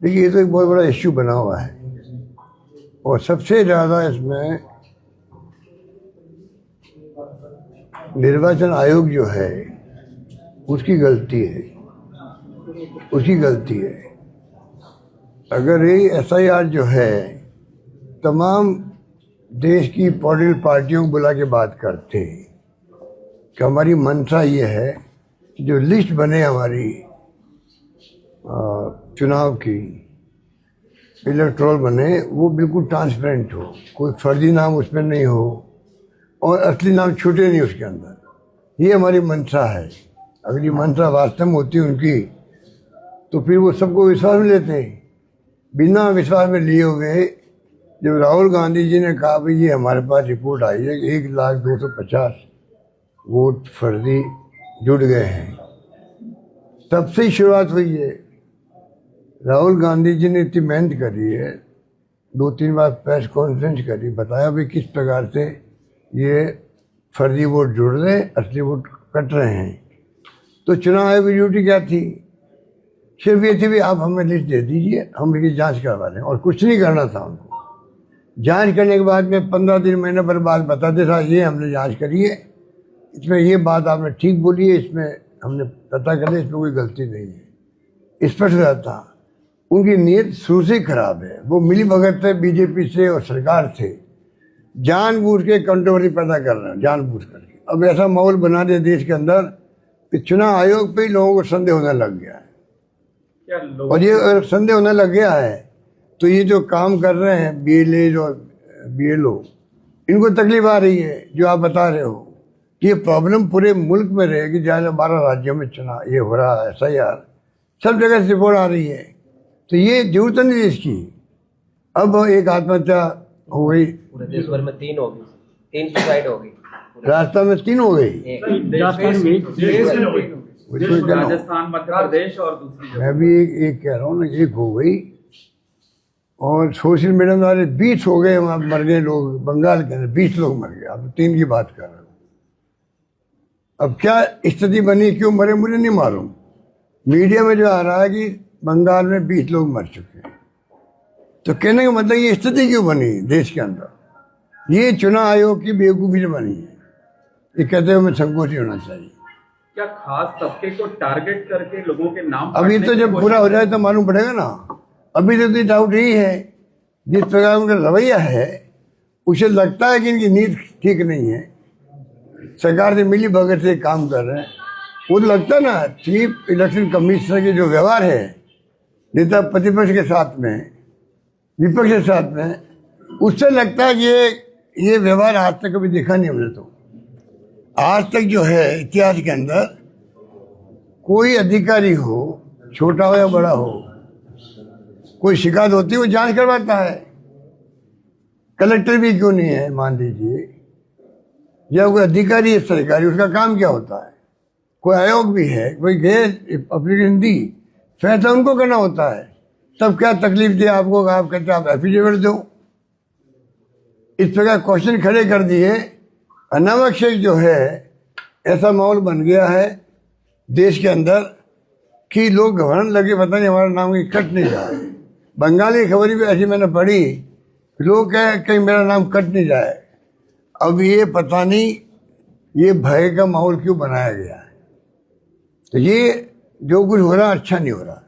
देखिए ये तो एक बहुत बड़ा इश्यू बना हुआ है और सबसे ज़्यादा इसमें निर्वाचन आयोग जो है उसकी गलती है, उसकी गलती है। अगर ये SIR जो है तमाम देश की पॉलिटिकल पार्टियों को बुला के बात करते कि हमारी मंशा ये है कि जो लिस्ट बने हमारी चुनाव की, इलेक्ट्रोल बने, वो बिल्कुल ट्रांसपेरेंट हो, कोई फर्जी नाम उसमें नहीं हो और असली नाम छूटे नहीं उसके अंदर। ये हमारी मंशा है। अगर ये मंशा वास्तव में होती उनकी तो फिर वो सबको विश्वास में लेते हैं। बिना विश्वास में लिए हुए जब राहुल गांधी जी ने कहा भाई ये हमारे पास रिपोर्ट आई है कि 1,250,000 वोट फर्जी जुड़ गए हैं, तब से ही शुरुआत हुई है। राहुल गांधी जी ने इतनी मेहनत करी है, 2-3 बार प्रेस कॉन्फ्रेंस करी, बताया भाई किस प्रकार से ये फर्जी वोट जुड़ रहे हैं, असली वोट कट रहे हैं। तो चुनाव आयोग की ड्यूटी क्या थी? सिर्फ ये थी भी आप हमें लिस्ट दे दीजिए, हम इसकी जांच करवा रहे हैं, और कुछ नहीं करना था उनको। जांच करने के बाद में 15 दिन महीने पर बाद बताते था ये हमने जांच करी है, इसमें ये बात आपने ठीक बोली है, इसमें हमने पता कर लिया, इसमें कोई गलती नहीं है। स्पष्ट रहता। उनकी नीयत शुरू से खराब है। वो मिली भगत थे बीजेपी से और सरकार से, जानबूझ के कंट्रोवर्सी पैदा कर रहे हैं, जानबूझ करके। अब ऐसा माहौल बना दिया देश के अंदर कि चुनाव आयोग पे ही लोगों को संदेह होने लग गया है। और ये अगर संदेह होने लग गया है तो ये जो काम कर रहे हैं BLA और BLO, इनको तकलीफ आ रही है। जो आप बता रहे हो कि ये प्रॉब्लम पूरे मुल्क में रहेगी, जहाँ 12 राज्यों में चुनाव ये हो रहा है, SIR सब जगह से रिपोर्ट आ रही है, तो ये जरूरत नहीं है इसकी। अब एक आत्महत्या हो गई, पूरे देश भर में 3 हो गई, 3 सुसाइड हो गई, राजस्थान में 3 हो गई, राजस्थान, मध्य प्रदेश और दूसरी जगह। मैं भी एक कह रहा हूँ ना, 1 हो गई। और सोशल मीडिया वाले 20 हो गए, वहाँ मर गए लोग, बंगाल के अंदर 20 लोग मर गए। अब 3 की बात कर रहा हूँ। अब क्या स्थिति बनी, क्यों मरे मुझे नहीं मालूम। मीडिया में जो आ रहा है कि बंगाल में 20 लोग मर चुके हैं, तो कहने का मतलब ये स्थिति क्यों बनी देश के अंदर? ये चुनाव आयोग की बेवकूफ़ी से बनी है। ये कहते हुए संकोच ही होना चाहिए। क्या खास तबके को टारगेट करके लोगों के नाम? अभी तो जब पूरा हो जाए तो मालूम पड़ेगा ना। अभी तो डाउट यही है, जिस प्रकार उनका रवैया है उसे लगता है कि इनकी नीति ठीक नहीं है, सरकार से मिली भगत से काम कर रहे हैं। वो तो लगता है ना, चीफ इलेक्शन कमिश्नर के जो व्यवहार है नेता प्रतिपक्ष के साथ में, विपक्ष के साथ में, उससे लगता है कि ये व्यवहार आज तक कभी देखा नहीं हमने। तो आज तक जो है इतिहास के अंदर कोई अधिकारी हो, छोटा हो या बड़ा हो, कोई शिकायत होती है वो जांच करवाता है। कलेक्टर भी क्यों नहीं है मान लीजिए, या कोई अधिकारी है सरकारी, उसका काम क्या होता है? कोई आयोग भी है, कोई गए एप्लीकेशन दी, फैसला उनको करना होता है। तब क्या तकलीफ दे आपको? आप कहते आप एफिडेविट दो। इस प्रकार क्वेश्चन खड़े कर दिए। अनावश्यक जो है ऐसा माहौल बन गया है देश के अंदर कि लोग घबराने लगे, पता नहीं हमारा नाम कट नहीं जाए। बंगाली खबर भी ऐसी मैंने पढ़ी, लोग कहे कहीं मेरा नाम कट नहीं जाए। अब ये पता नहीं ये भय का माहौल क्यों बनाया गया है। तो ये जो कुछ हो रहा अच्छा नहीं हो रहा।